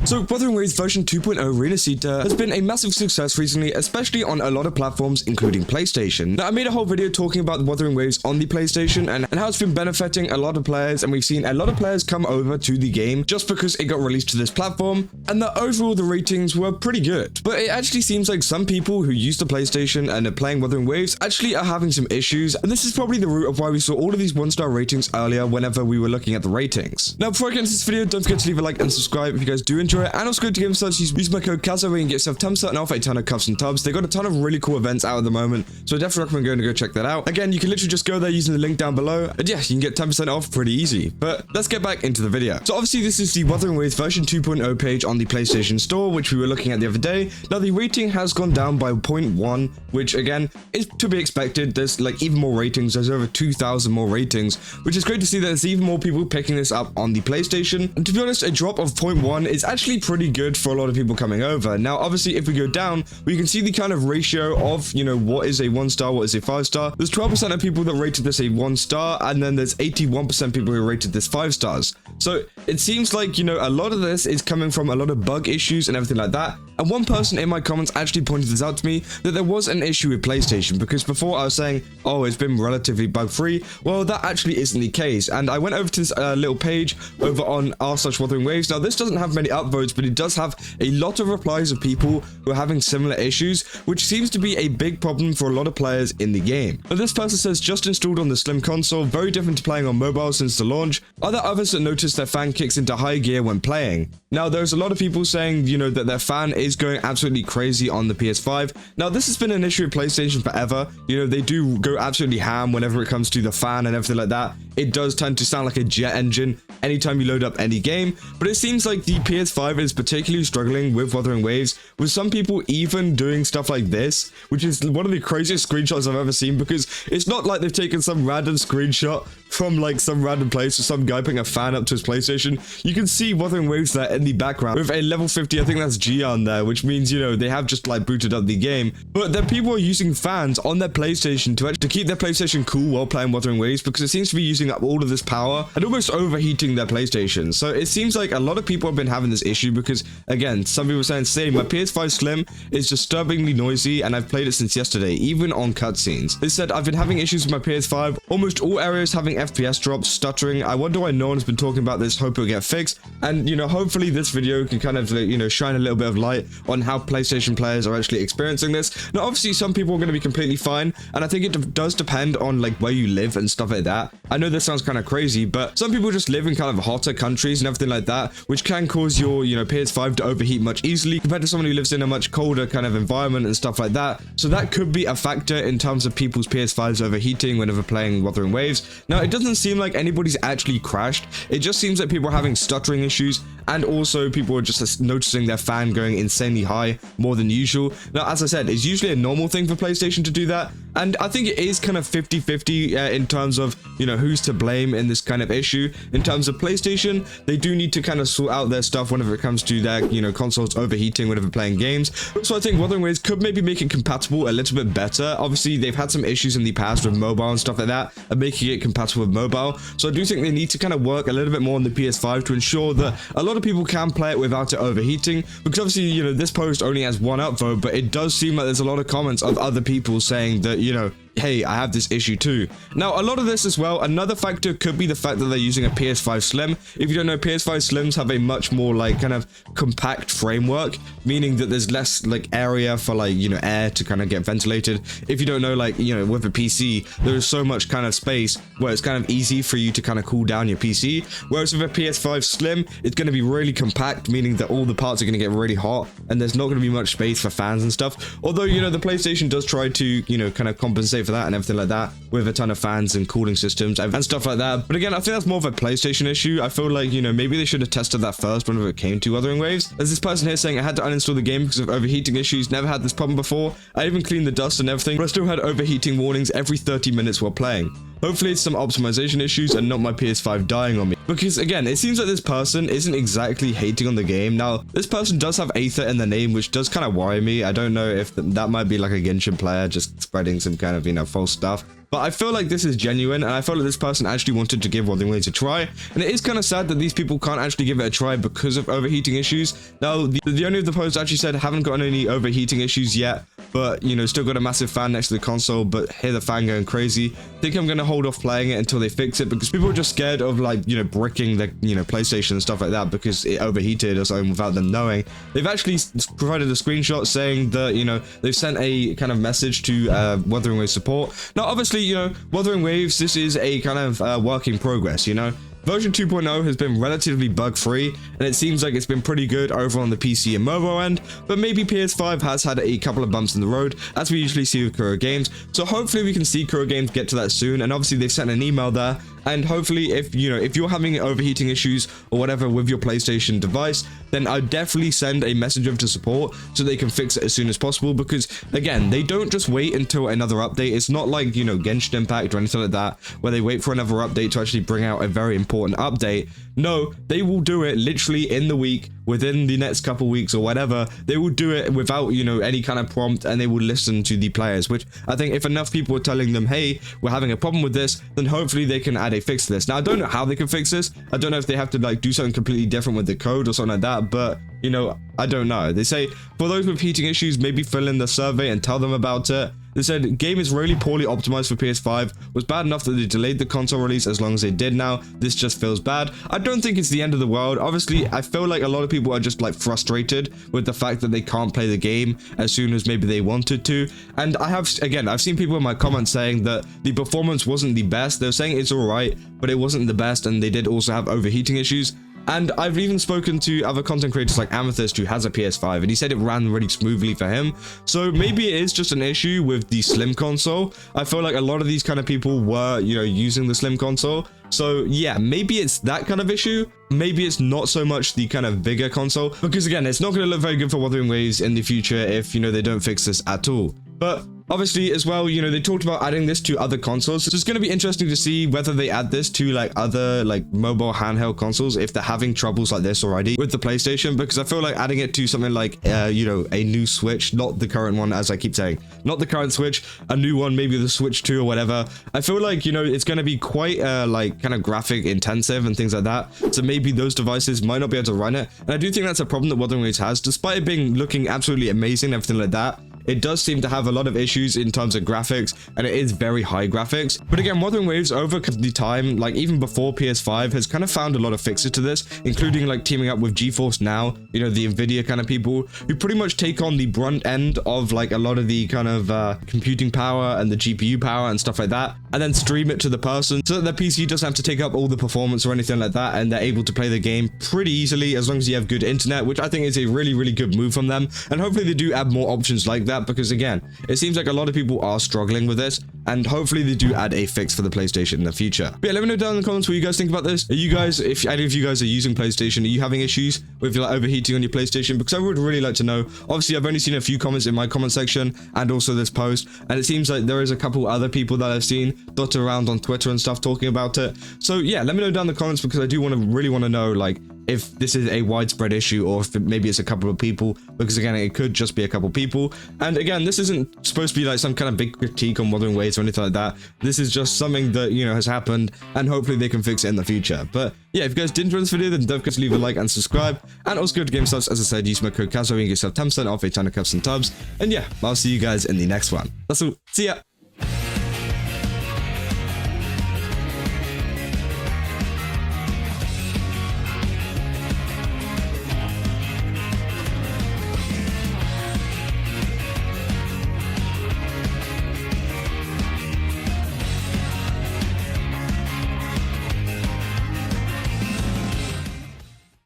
So Wuthering Waves version 2.0 Rinascita has been a massive success recently, especially on a lot of platforms, including PlayStation. Now, I made a whole video talking about Wuthering Waves on the PlayStation and how it's been benefiting a lot of players, and we've seen a lot of players come over to the game just because it got released to this platform, and that overall the ratings were pretty good. But it actually seems like some people who use the PlayStation and are playing Wuthering Waves actually are having some issues, and this is probably the root of why we saw all of these 1-star ratings earlier whenever we were looking at the ratings. Now, before I get into this video, don't forget to leave a like and subscribe if you guys do enjoy it, and also go to Game Search, use my code KAZO where you can get yourself 10% off a ton of cups and tubs. They got a ton of really cool events out at the moment, so I definitely recommend going to go check that out. Again, you can literally just go there using the link down below, and yeah, you can get 10% off pretty easy. But let's get back into the video. So obviously this is the Wuthering Waves version 2.0 page on the PlayStation Store, which we were looking at the other day. Now the rating has gone down by 0.1, which again is to be expected. There's like even more ratings. There's over 2,000 more ratings, which is great to see that there's even more people picking this up on the PlayStation. And to be honest, a drop of 0.1 is actually pretty good for a lot of people coming over. Now obviously if we go down, we can see the kind of ratio of, you know, what is a 1-star, what is a 5-star. There's 12% of people that rated this a 1-star, and then there's 81% people who rated this 5 stars. So it seems like, you know, a lot of this is coming from a lot of bug issues and everything like that. And one person in my comments actually pointed this out to me, that there was an issue with PlayStation, because before I was saying, oh, it's been relatively bug-free. Well, that actually isn't the case. And I went over to this little page over on r/Wuthering Waves. Now this doesn't have many upvotes, but it does have a lot of replies of people who are having similar issues, which seems to be a big problem for a lot of players in the game. But this person says, just installed on the slim console, very different to playing on mobile since the launch. Are there others that notice their fan kicks into high gear when playing? Now there's a lot of people saying, you know, that their fan is going absolutely crazy on the PS5. Now this has been an issue with PlayStation forever. You know, they do go absolutely ham whenever it comes to the fan and everything like that. It does tend to sound like a jet engine anytime you load up any game, but it seems like the PS5 is particularly struggling with Wuthering Waves, with some people even doing stuff like this, which is one of the craziest screenshots I've ever seen, because it's not like they've taken some random screenshot from like some random place or some guy putting a fan up to his PlayStation. You can see Wuthering Waves there in the background with a level 50, I think that's G on there, which means, you know, they have just like booted up the game. But then people are using fans on their PlayStation to keep their PlayStation cool while playing Wuthering Waves, because it seems to be using up all of this power and almost overheating their PlayStation. So it seems like a lot of people have been having this issue, because again, some people are saying, my PS5 Slim is disturbingly noisy and I've played it since yesterday, even on cutscenes. They said, I've been having issues with my PS5, almost all areas having FPS drops, stuttering. I wonder why no one's been talking about this, hope it'll get fixed. And, you know, hopefully this video can kind of, you know, shine a little bit of light on how PlayStation players are actually experiencing this. Now, obviously, some people are going to be completely fine, and I think it does depend on, like, where you live and stuff like that. I know this sounds kind of crazy, but some people just live in kind of hotter countries and everything like that, which can cause your, you know, PS5 to overheat much easily compared to someone who lives in a much colder kind of environment and stuff like that. So that could be a factor in terms of people's PS5s overheating whenever playing Wuthering Waves. Now, it doesn't seem like anybody's actually crashed. It just seems like people are having stuttering issues, and also people are just noticing their fan going insanely high more than usual. Now, as I said, it's usually a normal thing for PlayStation to do that, and I think it is kind of 50-50 in terms of, you know, who's to blame in this kind of issue. In terms of PlayStation, they do need to kind of sort out their stuff whenever it comes to their, you know, consoles overheating whenever playing games. So I think Wuthering Waves could maybe make it compatible a little bit better. Obviously, they've had some issues in the past with mobile and stuff like that, and making it compatible with mobile. So I do think they need to kind of work a little bit more on the PS5 to ensure that a lot of people can play it without it overheating, because obviously, you know, this post only has one upvote, but it does seem like there's a lot of comments of other people saying that, you know, hey, I have this issue too. Now, a lot of this as well, another factor could be the fact that they're using a PS5 Slim. If you don't know, PS5 Slims have a much more like kind of compact framework, meaning that there's less like area for like, you know, air to kind of get ventilated. If you don't know, like, you know, with a PC, there is so much kind of space where it's kind of easy for you to kind of cool down your PC. Whereas with a PS5 Slim, it's going to be really compact, meaning that all the parts are going to get really hot and there's not going to be much space for fans and stuff. Although, you know, the PlayStation does try to, you know, kind of compensate for that and everything like that with a ton of fans and cooling systems and stuff like that. But again, I think that's more of a PlayStation issue. I feel like, you know, maybe they should have tested that first whenever it came to Wuthering Waves. There's this person here saying, I had to uninstall the game because of overheating issues. Never had this problem before. I even cleaned the dust and everything, but I still had overheating warnings every 30 minutes while playing. hopefully it's some optimization issues and not my PS5 dying on me. Because again, it seems like this person isn't exactly hating on the game. Now, this person does have Aether in the name, which does kind of worry me. I don't know if that might be like a Genshin player just spreading some kind of, you know, false stuff. But I feel like this is genuine, and I feel like this person actually wanted to give Wuthering Waves a try. And it is kind of sad that these people can't actually give it a try because of overheating issues. Now, the owner of the post actually said, haven't gotten any overheating issues yet, but, you know, still got a massive fan next to the console, but hear the fan going crazy. Think I'm going to hold off playing it until they fix it, because people are just scared of, like, you know, bricking the, you know, PlayStation and stuff like that because it overheated or something without them knowing. They've actually provided a screenshot saying that, you know, they've sent a kind of message to Wuthering Waves support. Now, obviously, you know, Wuthering Waves, this is a kind of work in progress, you know. Version 2.0 has been relatively bug-free, and it seems like it's been pretty good over on the PC and mobile end, but maybe PS5 has had a couple of bumps in the road, as we usually see with Kuro Games. So hopefully we can see Kuro Games get to that soon, and obviously they've sent an email there, and hopefully if you're having overheating issues or whatever with your PlayStation device, then I'd definitely send a message over to support so they can fix it as soon as possible, because again, they don't just wait until another update. It's not like, you know, Genshin Impact or anything like that, where they wait for another update to actually bring out a very important update. No, they will do it literally in the week, within the next couple weeks or whatever. They will do it without, you know, any kind of prompt, and they will listen to the players, which I think if enough people are telling them, hey, we're having a problem with this, then hopefully they can add a fix to this. Now, I don't know how they can fix this. I don't know if they have to like do something completely different with the code or something like that, but you know, I don't know. They say for those with heating issues, maybe fill in the survey and tell them about it. They said game is really poorly optimized for PS5, was bad enough that they delayed the console release as long as they did now. This just feels bad. I don't think it's the end of the world. Obviously, I feel like a lot of people are just like frustrated with the fact that they can't play the game as soon as maybe they wanted to. And I've seen people in my comments saying that the performance wasn't the best. They're saying it's alright, but it wasn't the best, and they did also have overheating issues. And I've even spoken to other content creators like Amethyst, who has a PS5, and he said it ran really smoothly for him. So maybe it is just an issue with the slim console. I feel like a lot of these kind of people were, you know, using the slim console. So yeah, maybe it's that kind of issue. Maybe it's not so much the kind of bigger console, because again, it's not going to look very good for Wuthering Waves in the future if, you know, they don't fix this at all. But obviously as well, you know, they talked about adding this to other consoles. So it's going to be interesting to see whether they add this to like other like mobile handheld consoles if they're having troubles like this already with the PlayStation, because I feel like adding it to something like, you know, a new Switch, not the current one, as I keep saying, not the current Switch, a new one, maybe the Switch 2 or whatever. I feel like, you know, it's going to be quite like kind of graphic intensive and things like that. So maybe those devices might not be able to run it. And I do think that's a problem that Wuthering Waves has, despite it being looking absolutely amazing and everything like that. It does seem to have a lot of issues in terms of graphics, and it is very high graphics. But again, Wuthering Waves over the time, like even before PS5, has kind of found a lot of fixes to this, including like teaming up with GeForce Now, you know, the Nvidia kind of people who pretty much take on the brunt end of like a lot of the kind of computing power and the GPU power and stuff like that, and then stream it to the person so that their PC doesn't have to take up all the performance or anything like that, and they're able to play the game pretty easily as long as you have good internet, which I think is a really, really good move from them. And hopefully they do add more options like that, because again, it seems like a lot of people are struggling with this, and hopefully they do add a fix for the PlayStation in the future. But yeah, let me know down in the comments what you guys think about this. Are you guys, if any of you guys are using PlayStation, are you having issues with like overheating on your PlayStation? Because I would really like to know. Obviously, I've only seen a few comments in my comment section and also this post, and it seems like there is a couple other people that I've seen dotted around on Twitter and stuff talking about it. So yeah, let me know down in the comments, because I do really want to know like if this is a widespread issue, or if maybe it's a couple of people, because again, it could just be a couple of people. And again, this isn't supposed to be like some kind of big critique on Wuthering Waves or anything like that. This is just something that, you know, has happened, and hopefully they can fix it in the future. But yeah, if you guys did enjoy this video, then don't forget to leave a like and subscribe, and also go to Game Subs. As I said, use my code CASO and get yourself 10% off a ton of cups and tubs. And yeah, I'll see you guys in the next one. That's all. See ya.